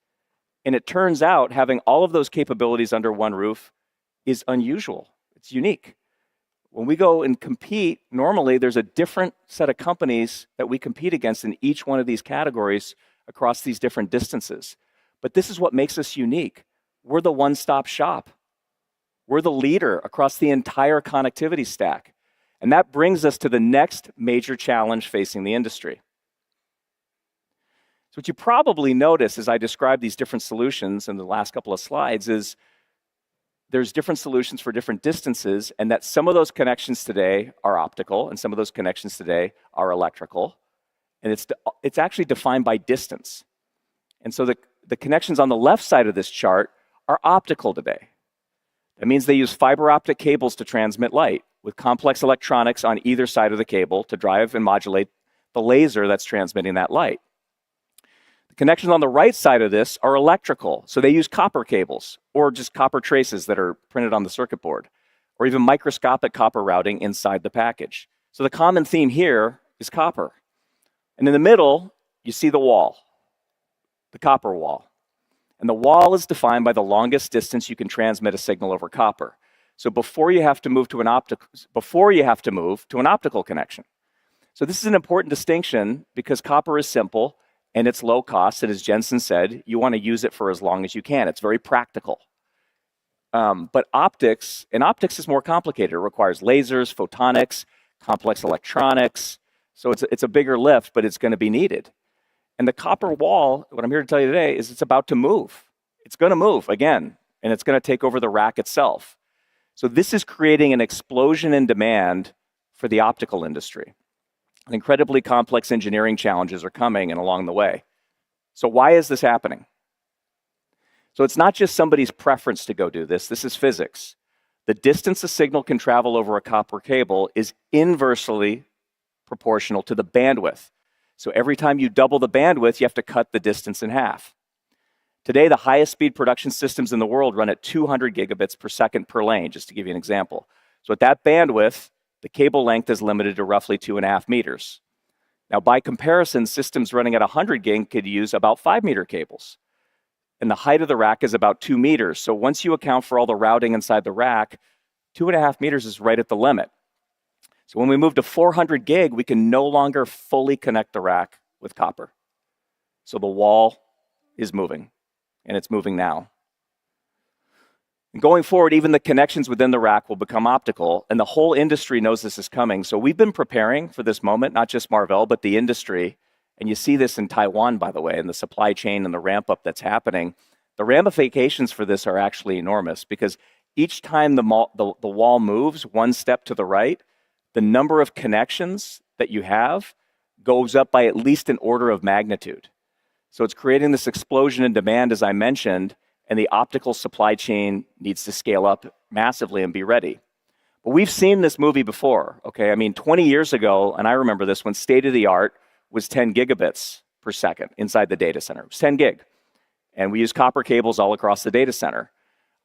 And it turns out having all of those capabilities under one roof is unusual. It's unique. When we go and compete, normally there's a different set of companies that we compete against in each one of these categories across these different distances. But this is what makes us unique. We're the one-stop shop. We're the leader across the entire connectivity stack. And that brings us to the next major challenge facing the industry. So what you probably notice as I describe these different solutions in the last couple of slides is there's different solutions for different distances, and that some of those connections today are optical and some of those connections today are electrical. And it's actually defined by distance. And so the connections on the left side of this chart are optical today. That means they use fiber optic cables to transmit light with complex electronics on either side of the cable to drive and modulate the laser that's transmitting that light. The connections on the right side of this are electrical. So they use copper cables or just copper traces that are printed on the circuit board, or even microscopic copper routing inside the package. So the common theme here is copper. And in the middle, you see the wall, the copper wall. And the wall is defined by the longest distance you can transmit a signal over copper. So before you have to move to an optical connection. So this is an important distinction because copper is simple and it's low cost. And as Jensen said, you want to use it for as long as you can. It's very practical. But optics is more complicated. It requires lasers, photonics, complex electronics. So it's a bigger lift, but it's going to be needed. And the copper wall, what I'm here to tell you today, is it's about to move. It's going to move again, and it's going to take over the rack itself. So this is creating an explosion in demand for the optical industry. And incredibly complex engineering challenges are coming and along the way. So why is this happening? So it's not just somebody's preference to go do this. This is physics. The distance a signal can travel over a copper cable is inversely proportional to the bandwidth. So every time you double the bandwidth, you have to cut the distance in half. Today, the highest speed production systems in the world run at 200 gigabits per second per lane, just to give you an example. So at that bandwidth, the cable length is limited to roughly 2.5 meters. Now, by comparison, systems running at 100 gig could use about 5-meter cables. And the height of the rack is about 2 meters. So once you account for all the routing inside the rack, 2.5 meters is right at the limit. So when we move to 400 gig, we can no longer fully connect the rack with copper. So the wall is moving, and it's moving now. And going forward, even the connections within the rack will become optical, and the whole industry knows this is coming. So we've been preparing for this moment, not just Marvell, but the industry. And you see this in Taiwan, by the way, in the supply chain and the ramp up that's happening. The ramifications for this are actually enormous because each time the wall moves one step to the right, the number of connections that you have goes up by at least an order of magnitude. So it's creating this explosion in demand, as I mentioned, and the optical supply chain needs to scale up massively and be ready. But we've seen this movie before, okay? I mean, 20 years ago, and I remember this, when state-of-the-art was 10 gigabits per second inside the data center. It was 10 gig. And we used copper cables all across the data center.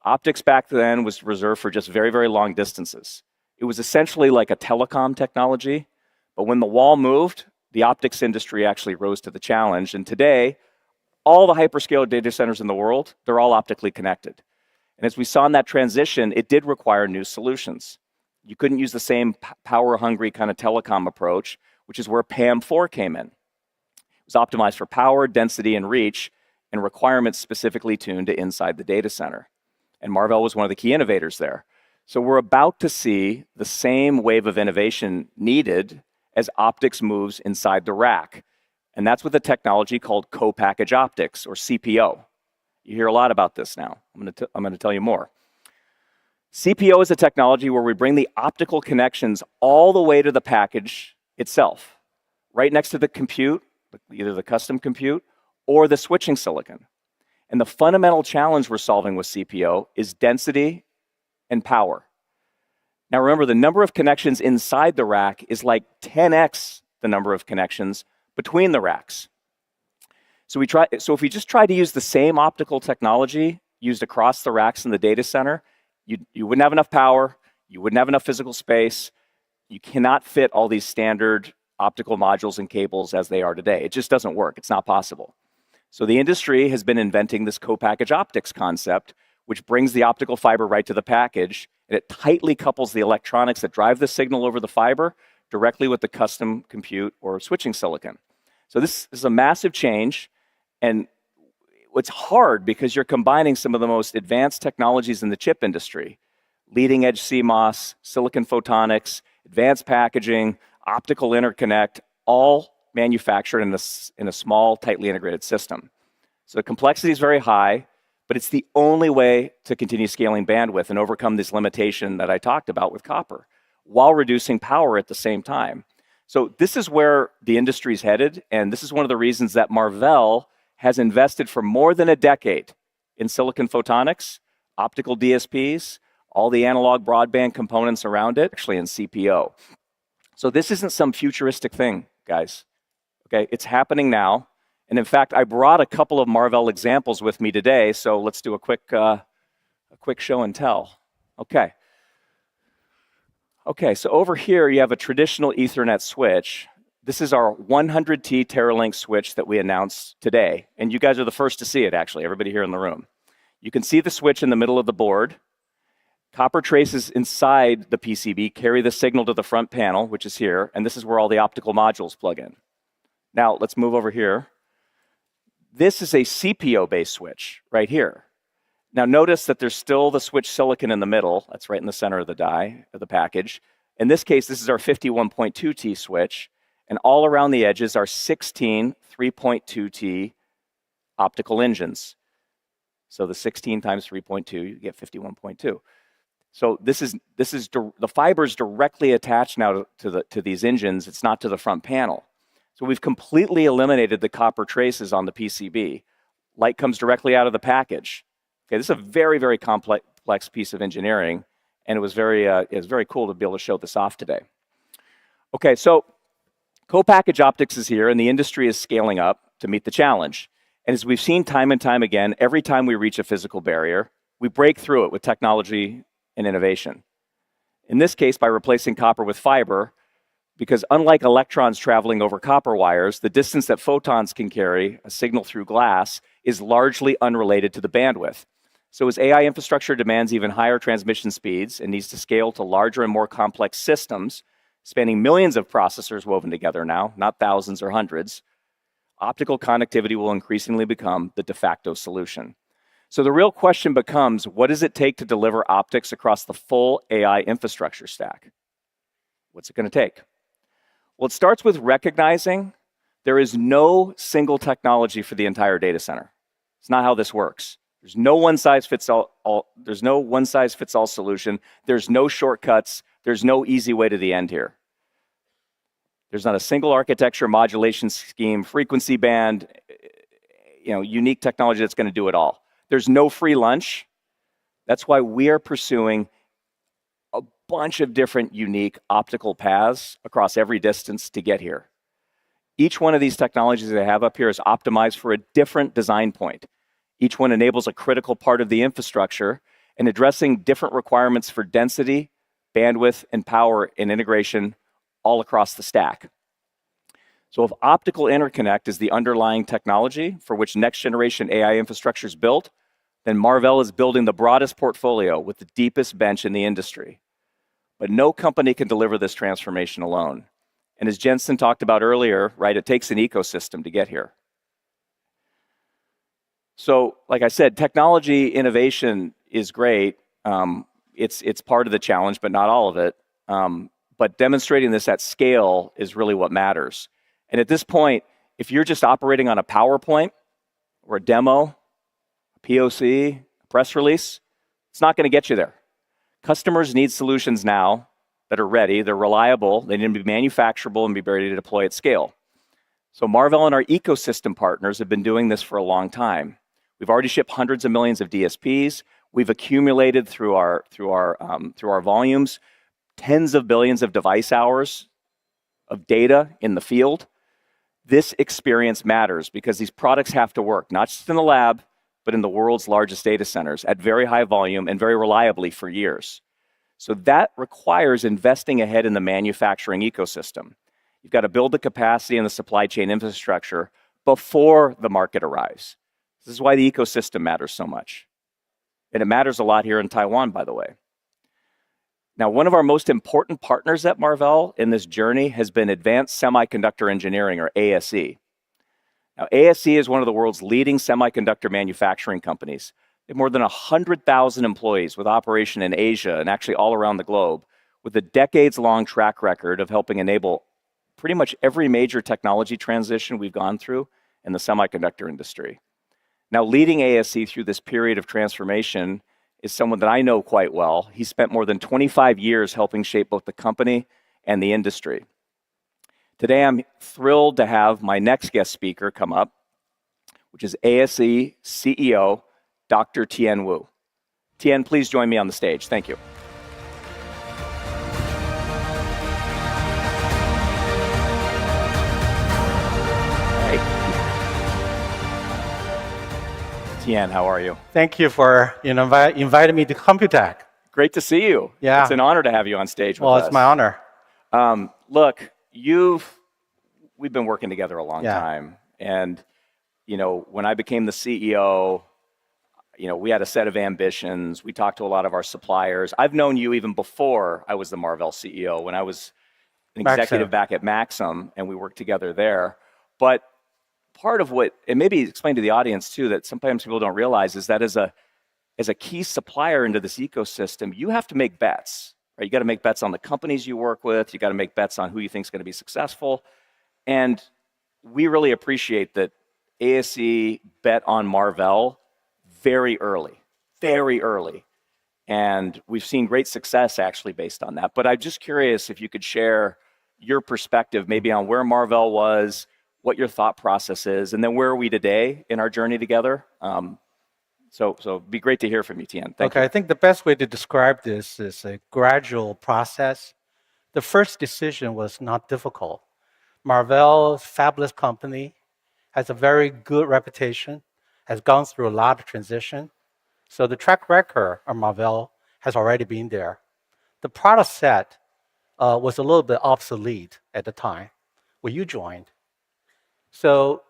Optics back then was reserved for just very, very long distances. It was essentially like a telecom technology, but when the wall moved, the optics industry actually rose to the challenge. And today, all the hyperscale data centers in the world, they're all optically connected. And as we saw in that transition, it did require new solutions. You couldn't use the same power-hungry kind of telecom approach, which is where PAM4 came in. It was optimized for power, density, and reach, and requirements specifically tuned to inside the data center. And Marvell was one of the key innovators there. So we're about to see the same wave of innovation needed as optics moves inside the rack. And that's with a technology called co-packaged optics, or CPO. You hear a lot about this now. I'm going to tell you more. CPO is a technology where we bring the optical connections all the way to the package itself, right next to the compute, either the custom compute or the switching silicon. And the fundamental challenge we're solving with CPO is density and power. Now remember, the number of connections inside the rack is like 10x the number of connections between the racks. So if we just try to use the same optical technology used across the racks in the data center, you wouldn't have enough power, you wouldn't have enough physical space, you cannot fit all these standard optical modules and cables as they are today. It just doesn't work, it's not possible. So the industry has been inventing this co-packaged optics concept, which brings the optical fiber right to the package, and it tightly couples the electronics that drive the signal over the fiber directly with the custom compute or switching silicon. So this is a massive change, and it's hard because you're combining some of the most advanced technologies in the chip industry, leading edge CMOS, silicon photonics, advanced packaging, optical interconnect, all manufactured in a small, tightly integrated system. So the complexity is very high, but it's the only way to continue scaling bandwidth and overcome this limitation that I talked about with copper, while reducing power at the same time. So this is where the industry is headed, and this is one of the reasons that Marvell has invested for more than a decade in silicon photonics, optical DSPs, all the analog broadband components around it, actually in CPO. So this isn't some futuristic thing, guys. Okay, it's happening now. And in fact, I brought a couple of Marvell examples with me today, so let's do a quick show and tell. Okay, so over here you have a traditional Ethernet switch. This is our 100T Teralink switch that we announced today. And you guys are the first to see it, actually, everybody here in the room. You can see the switch in the middle of the board. Copper traces inside the PCB carry the signal to the front panel, which is here, and this is where all the optical modules plug in. Now, let's move over here. This is a CPO-based switch right here. Now, notice that there's still the switch silicon in the middle. That's right in the center of the die, of the package. In this case, this is our 51.2T switch, and all around the edges are 16 3.2T optical engines. So the 16 times 3.2, you get 51.2. So this is the fiber's directly attached now to these engines. It's not to the front panel. So we've completely eliminated the copper traces on the PCB. Light comes directly out of the package. Okay, this is a very, very complex piece of engineering, and it was very cool to be able to show this off today. Okay, so co-package optics is here, and the industry is scaling up to meet the challenge. And as we've seen time and time again, every time we reach a physical barrier, we break through it with technology and innovation. In this case, by replacing copper with fiber, because unlike electrons traveling over copper wires, the distance that photons can carry a signal through glass is largely unrelated to the bandwidth. So as AI infrastructure demands even higher transmission speeds and needs to scale to larger and more complex systems, spanning millions of processors woven together now, not thousands or hundreds, optical connectivity will increasingly become the de facto solution. So the real question becomes, what does it take to deliver optics across the full AI infrastructure stack? What's it going to take? Well, it starts with recognizing there is no single technology for the entire data center. It's not how this works. There's no one-size-fits-all. There's no one-size-fits-all solution. There's no shortcuts. There's no easy way to the end here. There's not a single architecture, modulation scheme, frequency band, unique technology that's going to do it all. There's no free lunch. That's why we are pursuing a bunch of different unique optical paths across every distance to get here. Each one of these technologies that I have up here is optimized for a different design point. Each one enables a critical part of the infrastructure and addressing different requirements for density, bandwidth, and power and integration all across the stack. So if optical interconnect is the underlying technology for which next generation AI infrastructure is built, then Marvell is building the broadest portfolio with the deepest bench in the industry. But no company can deliver this transformation alone. And as Jensen talked about earlier, right, it takes an ecosystem to get here. So, like I said, technology innovation is great. It's part of the challenge, but not all of it. But demonstrating this at scale is really what matters. And at this point, if you're just operating on a PowerPoint or a demo, a POC, a press release, it's not going to get you there. Customers need solutions now that are ready, they're reliable, they need to be manufacturable and be ready to deploy at scale. So Marvell and our ecosystem partners have been doing this for a long time. We've already shipped hundreds of millions of DSPs. We've accumulated through our volumes tens of billions of device hours of data in the field. This experience matters because these products have to work, not just in the lab, but in the world's largest data centers at very high volume and very reliably for years. So that requires investing ahead in the manufacturing ecosystem. You've got to build the capacity and the supply chain infrastructure before the market arrives. This is why the ecosystem matters so much. And it matters a lot here in Taiwan, by the way. Now, one of our most important partners at Marvell in this journey has been Advanced Semiconductor Engineering, or ASE. Now, ASE is one of the world's leading semiconductor manufacturing companies. They have more than 100,000 employees with operation in Asia and actually all around the globe, with a decades-long track record of helping enable pretty much every major technology transition we've gone through in the semiconductor industry. Now, leading ASE through this period of transformation is someone that I know quite well. He spent more than 25 years helping shape both the company and the industry. Today, I'm thrilled to have my next guest speaker come up, which is ASE CEO, Dr. Tien Wu. Tien, please join me on the stage. Thank you. Tien, how are you? Thank you for inviting me to COMPUTEX. Great to see you. Yeah. It's an honor to have you on stage with us. Well, it's my honor. Look, you've we've been working together a long Yeah. time. And, when I became the CEO, we had a set of ambitions. We talked to a lot of our suppliers. I've known you even before I was the Marvell CEO, when I was an executive back at Maxim, and we worked together there. But part of what, and maybe explain to the audience too, that sometimes people don't realize is that as a key supplier into this ecosystem, you have to make bets, right? You got to make bets on the companies you work with. You got to make bets on who you think is going to be successful. And we really appreciate that ASE bet on Marvell very early. And we've seen great success actually based on that. But I'm just curious if you could share your perspective maybe on where Marvell was, what your thought process is, and then where are we today in our journey together? So it'd be great to hear from you, Tien. Thank you. I think the best way to describe this is a gradual process. The first decision was not difficult. Marvell, fabulous company, has a very good reputation, has gone through a lot of transition. So the track record of Marvell has already been there. The product set was a little bit obsolete at the time when you joined. So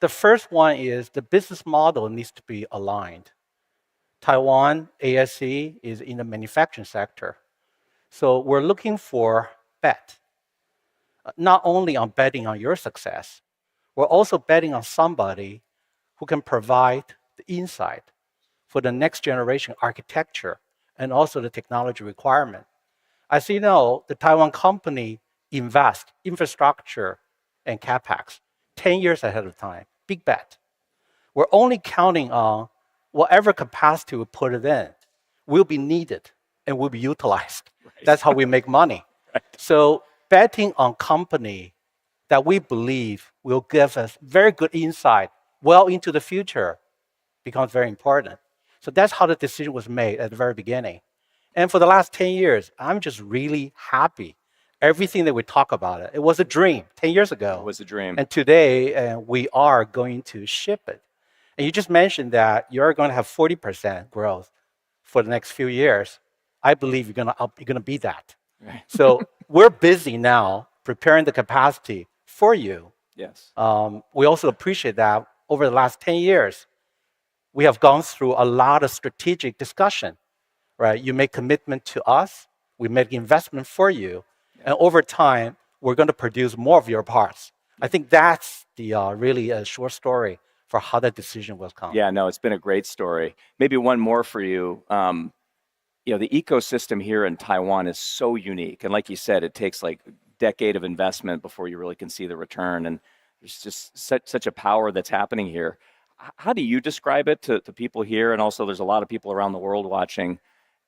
the first one is the business model needs to be aligned. Taiwan, ASE, is in the manufacturing sector. So we're looking for bet, not only on betting on your success, we're also betting on somebody who can provide the insight for the next generation architecture and also the technology requirement. As you know, the Taiwan company invests infrastructure and capex 10 years ahead of time. Big bet. We're only counting on whatever capacity we put it in will be needed and will be utilized. Right. That's how we make money. Right. So betting on company that we believe will give us very good insight well into the future becomes very important. So that's how the decision was made at the very beginning. And for the last 10 years, I'm just really happy. Everything that we talk about it was a dream 10 years ago. It was a dream. And today, we are going to ship it. And you just mentioned that you're going to have 40% growth for the next few years. I believe you're going to beat that. Right. So we're busy now preparing the capacity for you. Yes. We also appreciate that over the last 10 years, we have gone through a lot of strategic discussion, right? You make commitment to us, we make investment for you, and over time, we're going to produce more of your parts. I think that's the really short story for how that decision was come. Yeah, no, it's been a great story. Maybe one more for you. The ecosystem here in Taiwan is so unique. And like you said, it takes like a decade of investment before you really can see the return. And there's just such a power that's happening here. How do you describe it to people here? And also there's a lot of people around the world watching.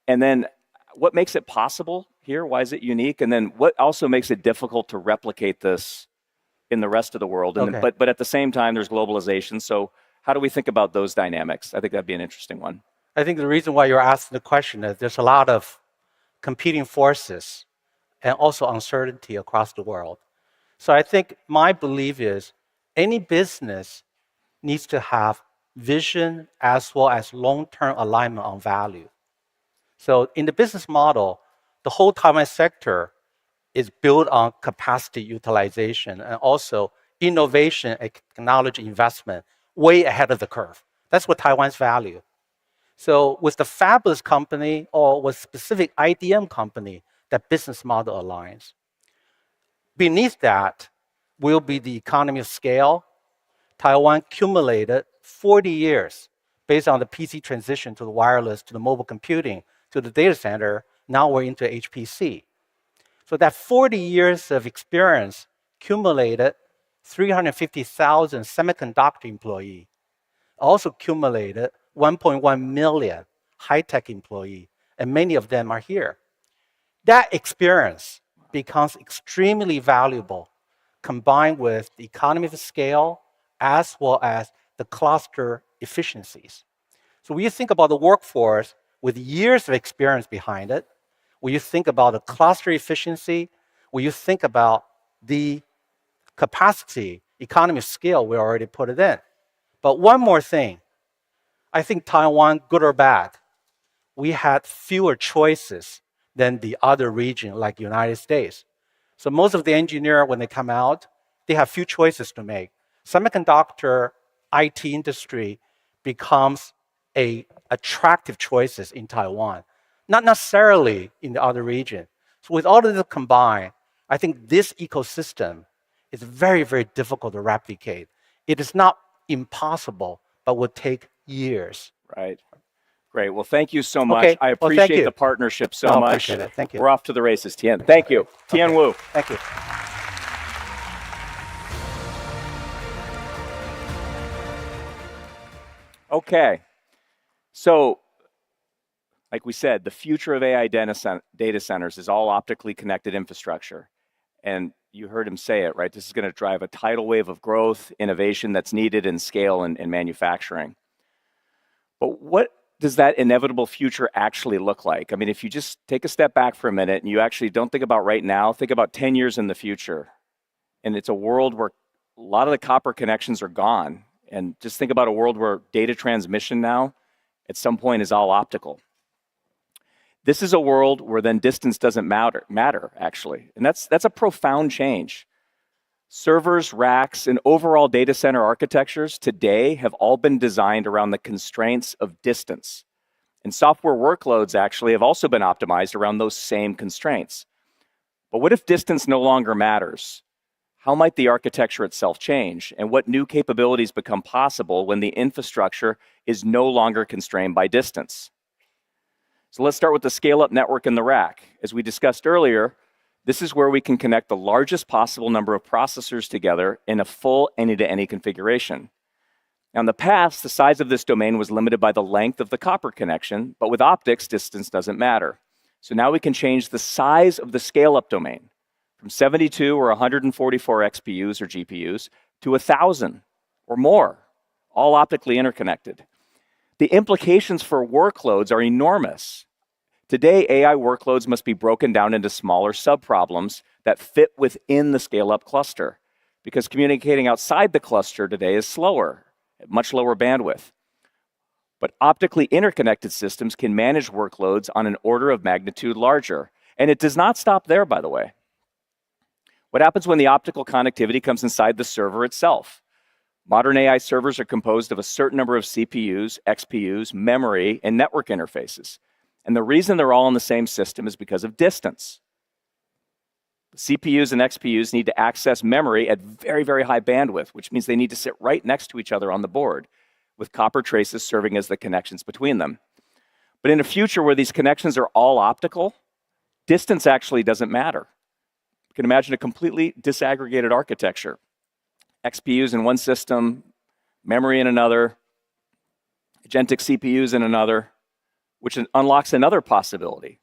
And then what makes it possible here? Why is it unique? And then what also makes it difficult to replicate this in the rest of the world? And Okay. but at the same time, there's globalization. So how do we think about those dynamics? I think that'd be an interesting one. I think the reason why you're asking the question is there's a lot of competing forces and also uncertainty across the world. So I think my belief is any business needs to have vision as well as long-term alignment on value. So in the business model, the whole Taiwan sector is built on capacity utilization and also innovation and technology investment way ahead of the curve. That's what Taiwan's value. So with the fabulous company or with specific IDM company, that business model aligns. Beneath that will be the economy of scale. Taiwan accumulated 40 years based on the PC transition to the wireless, to the mobile computing, to the data center. Now we're into HPC. So that 40 years of experience accumulated 350,000 semiconductor employees, also accumulated 1.1 million high-tech employees, and many of them are here. That experience becomes extremely valuable combined with the economy of scale as well as the cluster efficiencies. So when you think about the workforce with years of experience behind it, when you think about the cluster efficiency, when you think about the capacity, economy of scale, we already put it in. But one more thing, I think Taiwan, good or bad, we had fewer choices than the other region like United States. So most of the engineers, when they come out, they have few choices to make. Semiconductor IT industry becomes a attractive choices in Taiwan, not necessarily in the other region. So with all of this combined, I think this ecosystem is very, very difficult to replicate. It is not impossible, but would take years. Right. Great. Well, thank you so much. Okay. I Well, appreciate thank you. the partnership so No, much. appreciate it. Thank you. We're off to the races, Tian. Thank you. Tian Wu. Thank you. Okay. So, like we said, the future of AI data centers is all optically connected infrastructure. And you heard him say it, right? This is going to drive a tidal wave of growth, innovation that's needed in scale and manufacturing. But what does that inevitable future actually look like? I mean, if you just take a step back for a minute and you actually don't think about right now, think about 10 years in the future. And it's a world where a lot of the copper connections are gone. And just think about a world where data transmission now at some point is all optical. This is a world where then distance doesn't matter actually. And that's a profound change. Servers, racks, and overall data center architectures today have all been designed around the constraints of distance. And software workloads actually have also been optimized around those same constraints. But what if distance no longer matters? How might the architecture itself change? And what new capabilities become possible when the infrastructure is no longer constrained by distance? So let's start with the scale-up network in the rack. As we discussed earlier, this is where we can connect the largest possible number of processors together in a full any-to-any configuration. Now, in the past, the size of this domain was limited by the length of the copper connection, but with optics, distance doesn't matter. So now we can change the size of the scale-up domain from 72 or 144 XPUs or GPUs to 1,000 or more, all optically interconnected. The implications for workloads are enormous. Today, AI workloads must be broken down into smaller subproblems that fit within the scale-up cluster, because communicating outside the cluster today is slower, at much lower bandwidth. But optically interconnected systems can manage workloads on an order of magnitude larger. And it does not stop there, by the way. What happens when the optical connectivity comes inside the server itself? Modern AI servers are composed of a certain number of CPUs, XPUs, memory, and network interfaces. And the reason they're all in the same system is because of distance. The CPUs and XPUs need to access memory at very, very high bandwidth, which means they need to sit right next to each other on the board, with copper traces serving as the connections between them. But in a future where these connections are all optical, distance actually doesn't matter. You can imagine a completely disaggregated architecture. XPUs in one system, memory in another, agentic CPUs in another, which unlocks another possibility.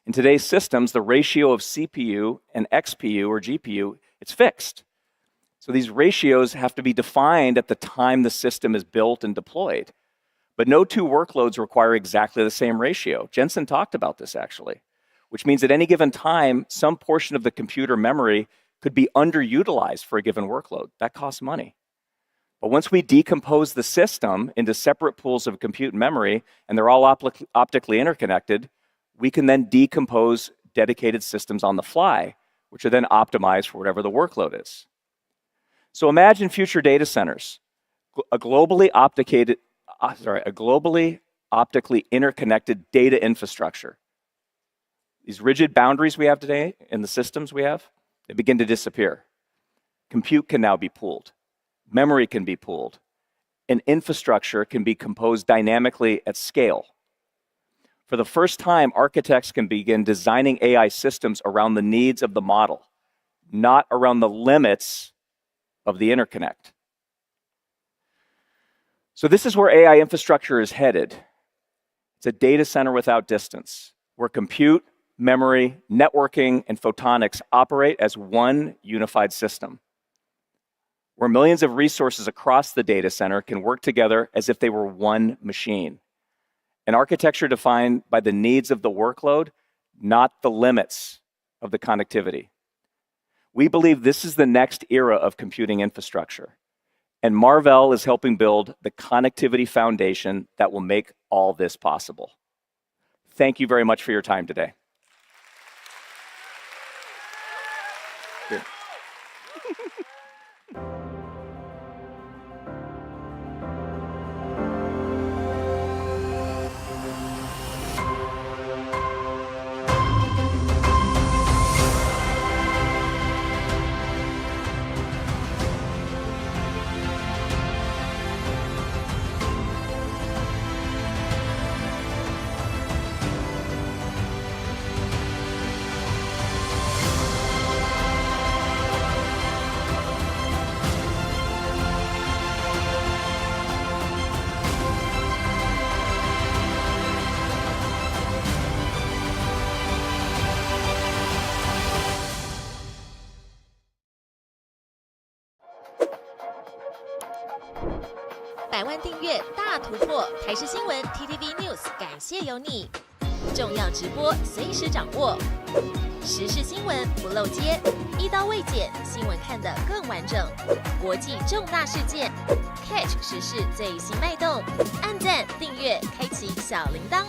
In today's systems, the ratio of CPU and XPU or GPU, it's fixed. So these ratios have to be defined at the time the system is built and deployed. But no two workloads require exactly the same ratio. Jensen talked about this actually, which means at any given time, some portion of the computer memory could be underutilized for a given workload. That costs money. But once we decompose the system into separate pools of compute memory, and they're all optically interconnected, we can then decompose dedicated systems on the fly, which are then optimized for whatever the workload is. So imagine future data centers, a globally optically interconnected data infrastructure. These rigid boundaries we have today in the systems we have, they begin to disappear. Compute can now be pooled. Memory can be pooled, and infrastructure can be composed dynamically at scale. For the first time, architects can begin designing AI systems around the needs of the model, not around the limits of the interconnect. So this is where AI infrastructure is headed. It's a data center without distance, where compute, memory, networking, and photonics operate as one unified system, where millions of resources across the data center can work together as if they were one machine. An architecture defined by the needs of the workload, not the limits of the connectivity. We believe this is the next era of computing infrastructure, and Marvell is helping build the connectivity foundation that will make all this possible. Thank you very much for your time today. 100万订阅大突破，台视新闻 TTVNews 感谢有你。重要直播随时掌握，时事新闻不漏接，一刀未剪，新闻看得更完整。国际重大事件 ，catch 时事最新脉动，按赞订阅，开启小铃铛。